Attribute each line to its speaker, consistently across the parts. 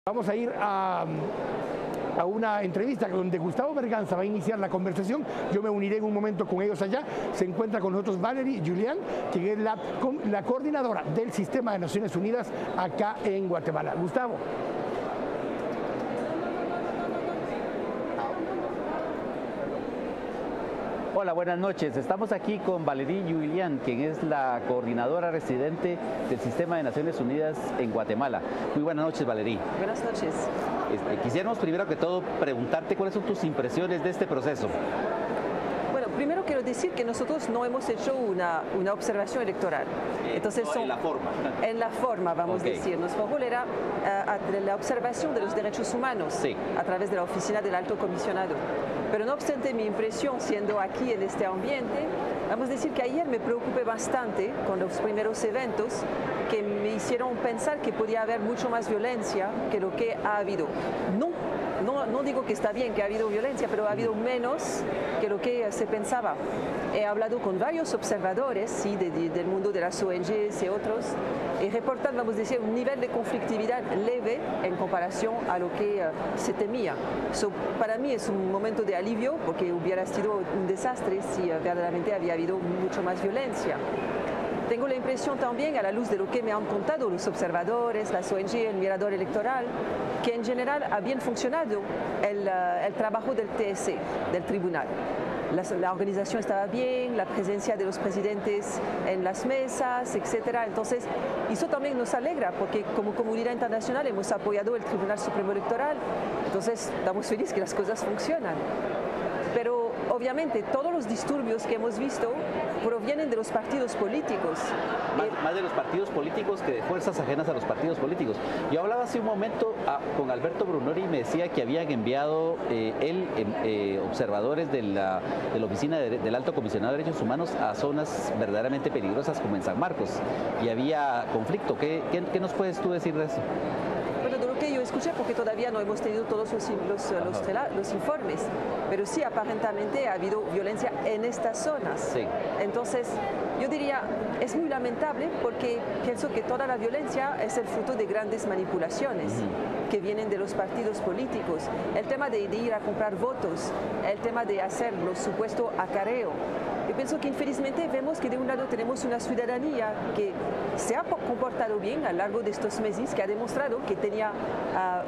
Speaker 1: Vamos a ir a una entrevista donde Gustavo Berganza va a iniciar la conversación. Yo me uniré en un momento con ellos allá. Se encuentra con nosotros Valerie Julián, que es la coordinadora del Sistema de Naciones Unidas acá en Guatemala. Gustavo.
Speaker 2: Hola, buenas noches. Estamos aquí con Valerie Julián, quien es la coordinadora residente del Sistema de Naciones Unidas en Guatemala. Muy buenas noches, Valerie.
Speaker 3: Buenas noches.
Speaker 2: Quisiéramos primero que todo preguntarte cuáles son tus impresiones de este proceso.
Speaker 3: Bueno, primero quiero decir que nosotros no hemos hecho una observación electoral. Entonces,
Speaker 2: no, en la forma.
Speaker 3: En la forma, vamos a decir. Nuestro rol era la observación de los derechos humanos a través de la Oficina del Alto Comisionado. Pero no obstante, mi impresión, siendo aquí en este ambiente, vamos a decir que ayer me preocupé bastante con los primeros eventos que me hicieron pensar que podía haber mucho más violencia que lo que ha habido. No digo que está bien que ha habido violencia, pero ha habido menos que lo que se pensaba. He hablado con varios observadores del mundo de las ONGs y otros, y reportan, vamos a decir, un nivel de conflictividad leve en comparación a lo que se temía. Para mí es un momento de alivio, porque hubiera sido un desastre si verdaderamente había habido mucho más violencia. Tengo la impresión también, a la luz de lo que me han contado los observadores, las ONG, el mirador electoral, que en general ha bien funcionado el trabajo del TSE, del tribunal. La organización estaba bien, la presencia de los presidentes en las mesas, etc. Entonces, eso también nos alegra, porque como comunidad internacional hemos apoyado el Tribunal Supremo Electoral. Entonces, estamos felices que las cosas funcionan. Pero obviamente todos los disturbios que hemos visto provienen de los partidos políticos.
Speaker 2: Más de los partidos políticos que de fuerzas ajenas a los partidos políticos. Yo hablaba hace un momento con Alberto Brunori y me decía que habían enviado observadores de la Oficina del Alto Comisionado de Derechos Humanos a zonas verdaderamente peligrosas como en San Marcos. Y había conflicto. ¿Qué nos puedes tú decir de eso?
Speaker 3: Bueno, de lo que yo escuché, porque todavía no hemos tenido todos los informes, pero sí aparentemente ha habido violencia en estas zonas.
Speaker 2: Sí.
Speaker 3: Entonces, yo diría, es muy lamentable porque pienso que toda la violencia es el fruto de grandes manipulaciones que vienen de los partidos políticos. El tema de ir a comprar votos, el tema de hacer lo supuesto acarreo. Yo pienso que infelizmente vemos que de un lado tenemos una ciudadanía que se ha comportado bien a lo largo de estos meses, que ha demostrado que tenía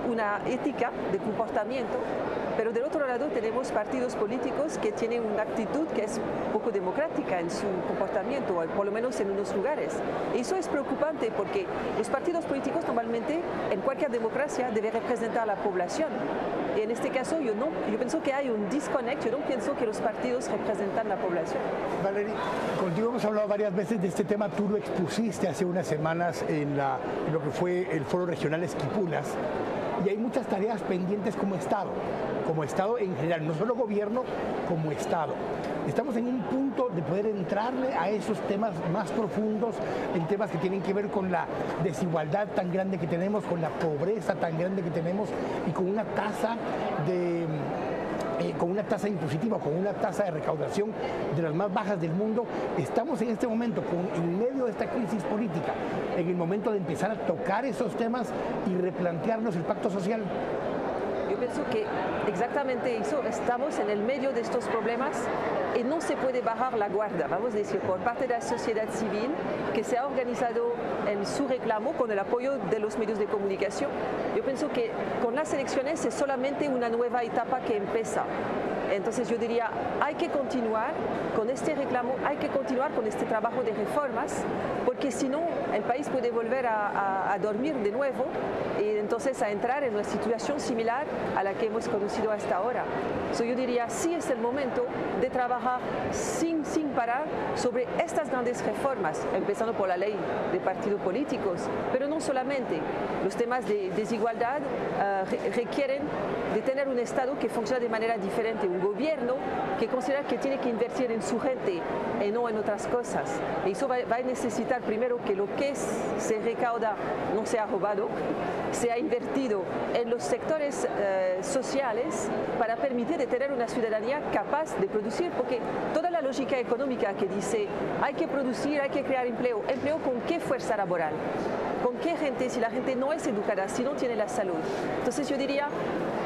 Speaker 3: una ética de comportamiento, pero del otro lado tenemos partidos políticos que tienen una actitud que es poco democrática en su comportamiento, o por lo menos en unos lugares. Y eso es preocupante porque los partidos políticos normalmente en cualquier democracia deben representar a la población. Y en este caso yo pienso que hay un disconnect, yo no pienso que los partidos representan la población.
Speaker 1: Valerie, contigo hemos hablado varias veces de este tema, tú lo expusiste hace unas semanas en lo que fue el Foro Regional Esquipulas, y hay muchas tareas pendientes como Estado en general, no solo gobierno, como Estado. Estamos en un punto de poder entrarle a esos temas más profundos, en temas que tienen que ver con la desigualdad tan grande que tenemos, con la pobreza tan grande que tenemos y con una tasa impositiva, con una tasa de recaudación de las más bajas del mundo. Estamos en este momento, en medio de esta crisis política, en el momento de empezar a tocar esos temas y replantearnos el pacto social.
Speaker 3: Yo pienso que exactamente eso, estamos en el medio de estos problemas y no se puede bajar la guardia, vamos a decir, por parte de la sociedad civil que se ha organizado en su reclamo con el apoyo de los medios de comunicación. Yo pienso que con las elecciones es solamente una nueva etapa que empieza. Entonces yo diría, hay que continuar con este reclamo, hay que continuar con este trabajo de reformas, porque si no, el país puede volver a dormir de nuevo y entonces a entrar en una situación similar a la que hemos conocido hasta ahora. Yo diría, sí es el momento de trabajar sin parar sobre estas grandes reformas, empezando por la ley de partidos políticos, pero no solamente. Los temas de desigualdad requieren de tener un Estado que funcione de manera diferente, un gobierno que considera que tiene que invertir en su gente y no en otras cosas. Y eso va a necesitar primero que lo que se recauda no sea robado, sea invertido en los sectores sociales para permitir de tener una ciudadanía capaz de producir, porque toda la lógica económica que dice hay que producir, hay que crear empleo, ¿empleo con qué fuerza laboral? ¿Con qué gente? Si la gente no es educada, si no tiene la salud. Entonces yo diría,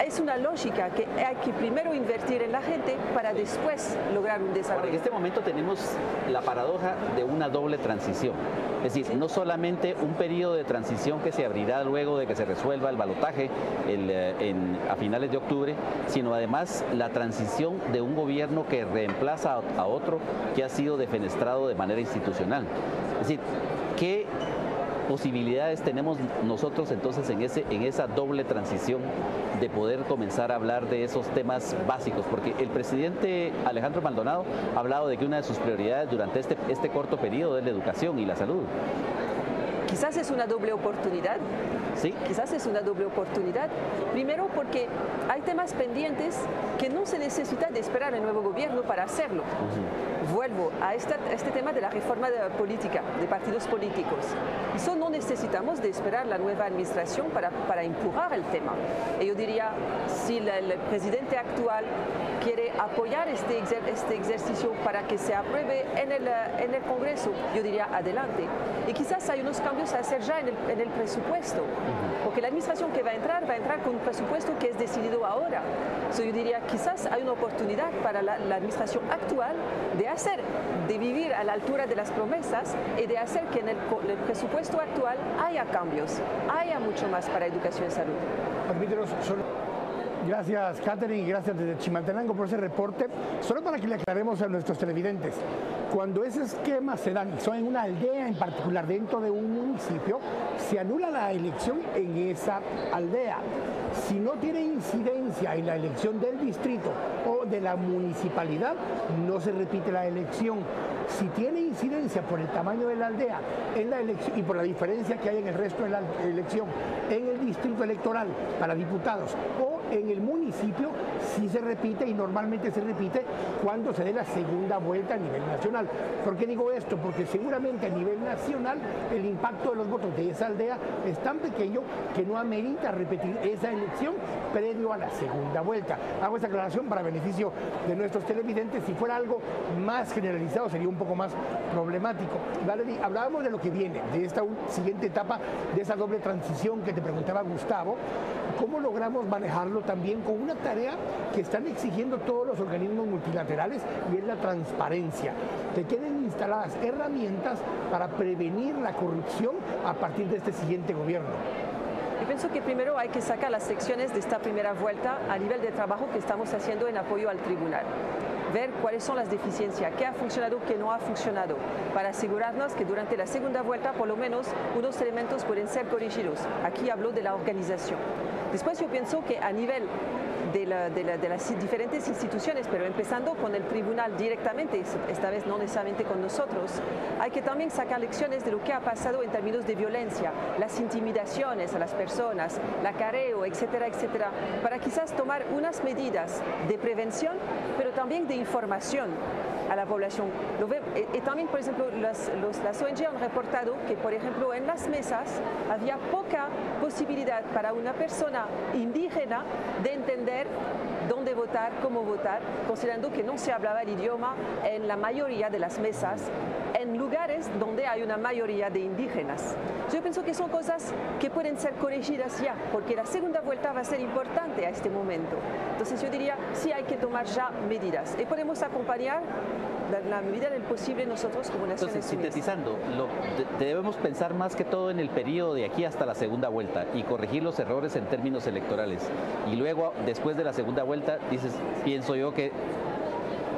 Speaker 3: es una lógica que hay que primero invertir en la gente para después lograr un desarrollo.
Speaker 2: Ahora, en este momento tenemos la paradoja de una doble transición. Es decir, no solamente un periodo de transición que se abrirá luego de que se resuelva el balotaje a finales de octubre, sino además la transición de un gobierno que reemplaza a otro que ha sido defenestrado de manera institucional. Es decir, ¿qué posibilidades tenemos nosotros entonces en esa doble transición de poder comenzar a hablar de esos temas básicos? Porque el presidente Alejandro Maldonado ha hablado de que una de sus prioridades durante este corto periodo es la educación y la salud.
Speaker 3: Quizás es una doble oportunidad.
Speaker 2: ¿Sí?
Speaker 3: Quizás es una doble oportunidad. Primero porque hay temas pendientes que no se necesita de esperar el nuevo gobierno para hacerlo. Vuelvo a este tema de la reforma política, de partidos políticos. Eso no necesitamos de esperar la nueva administración para empujar el tema. Y yo diría, si el presidente actual quiere apoyar este ejercicio para que se apruebe en el Congreso, yo diría adelante. Y quizás hay unos cambios a hacer ya en el presupuesto, porque la administración que va a entrar con un presupuesto que es decidido ahora. Yo diría, quizás hay una oportunidad para la administración actual de vivir a la altura de las promesas y de hacer que en el presupuesto actual haya cambios, haya mucho más para educación y salud.
Speaker 1: Permítenos solo. Gracias, Catherine, y gracias desde Chimaltenango por ese reporte. Solo para que le aclaremos a nuestros televidentes, cuando ese esquema se da, son en una aldea en particular, dentro de un municipio, se anula la elección en esa aldea. Si no tiene incidencia en la elección del distrito o de la municipalidad, no se repite la elección. Si tiene incidencia por el tamaño de la aldea en la elección y por la diferencia que hay en el resto de la elección en el distrito electoral para diputados o en el municipio, sí se repite, y normalmente se repite cuando se dé la segunda vuelta a nivel nacional. ¿Por qué digo esto? Porque seguramente a nivel nacional el impacto de los votos de esa aldea es tan pequeño que no amerita repetir esa elección previo a la segunda vuelta. Hago esa aclaración para beneficio de nuestros televidentes. Si fuera algo más generalizado sería un poco más problemático. Valerie, hablábamos de lo que viene, de esta siguiente etapa, de esa doble transición que te preguntaba Gustavo. ¿Cómo logramos manejarlo también con una tarea que están exigiendo todos los organismos multilaterales, y es la transparencia? Que queden instaladas herramientas para prevenir la corrupción a partir de este siguiente gobierno.
Speaker 3: Yo pienso que primero hay que sacar las secciones de esta primera vuelta a nivel de trabajo que estamos haciendo en apoyo al tribunal. Ver cuáles son las deficiencias, qué ha funcionado, qué no ha funcionado, para asegurarnos que durante la segunda vuelta por lo menos unos elementos pueden ser corregidos. Aquí hablo de la organización. Después yo pienso que a nivel de las diferentes instituciones, pero empezando con el tribunal directamente, esta vez no necesariamente con nosotros, hay que también sacar lecciones de lo que ha pasado en términos de violencia, las intimidaciones a las personas, el acarreo, etcétera, etcétera, para quizás tomar unas medidas de prevención, pero también de información a la población. Y también, por ejemplo, las ONG han reportado que, por ejemplo, en las mesas había poca posibilidad para una persona indígena de entender dónde votar, cómo votar, considerando que no se hablaba el idioma en la mayoría de las mesas, en lugares donde hay una mayoría de indígenas. Yo pienso que son cosas que pueden ser corregidas ya, porque la segunda vuelta va a ser importante a este momento. Entonces yo diría, sí hay que tomar ya medidas y podemos acompañar en la medida del posible nosotros como Naciones Unidas.
Speaker 2: Entonces, sintetizando, debemos pensar más que todo en el periodo de aquí hasta la segunda vuelta y corregir los errores en términos electorales. Y luego, después de la segunda vuelta, pienso yo que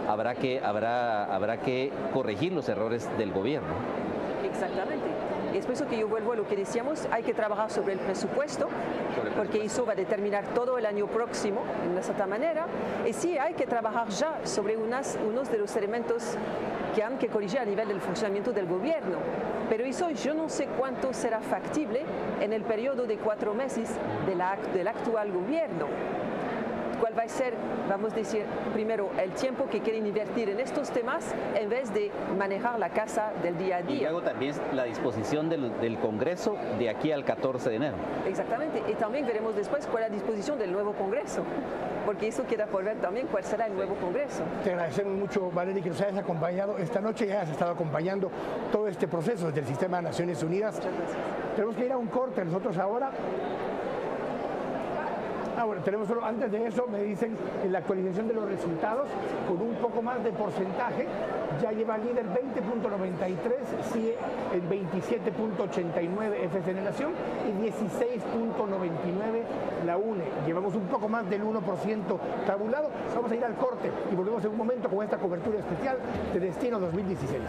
Speaker 2: habrá que corregir los errores del gobierno.
Speaker 3: Exactamente. Y es por eso que yo vuelvo a lo que decíamos, hay que trabajar sobre el presupuesto, porque eso va a determinar todo el año próximo, de una cierta manera. Y sí, hay que trabajar ya sobre unos de los elementos que han que corregir a nivel del funcionamiento del gobierno. Pero eso yo no sé cuánto será factible en el periodo de 4 meses del actual gobierno. cuál va a ser, vamos a decir, primero el tiempo que quieren invertir en estos temas en vez de manejar la casa del día a día.
Speaker 2: Y luego también la disposición del Congreso de aquí al 14 de enero.
Speaker 3: Exactamente, y también veremos después cuál es la disposición del nuevo Congreso, porque eso queda por ver también cuál será el nuevo Congreso.
Speaker 1: Te agradecemos mucho, Valeria, que nos hayas acompañado esta noche y hayas estado acompañando todo este proceso desde el Sistema de Naciones Unidas.
Speaker 3: Muchas gracias.
Speaker 1: Tenemos que ir a un corte nosotros ahora. Bueno, tenemos solo, antes de eso me dicen en la actualización de los resultados, con un poco más de porcentaje, ya lleva líder 20.93, CIE en 27.89 FCN Nación y 16.99 la UNE. Llevamos un poco más del 1% tabulado. Vamos a ir al corte y volvemos en un momento con esta cobertura especial de Destino 2016.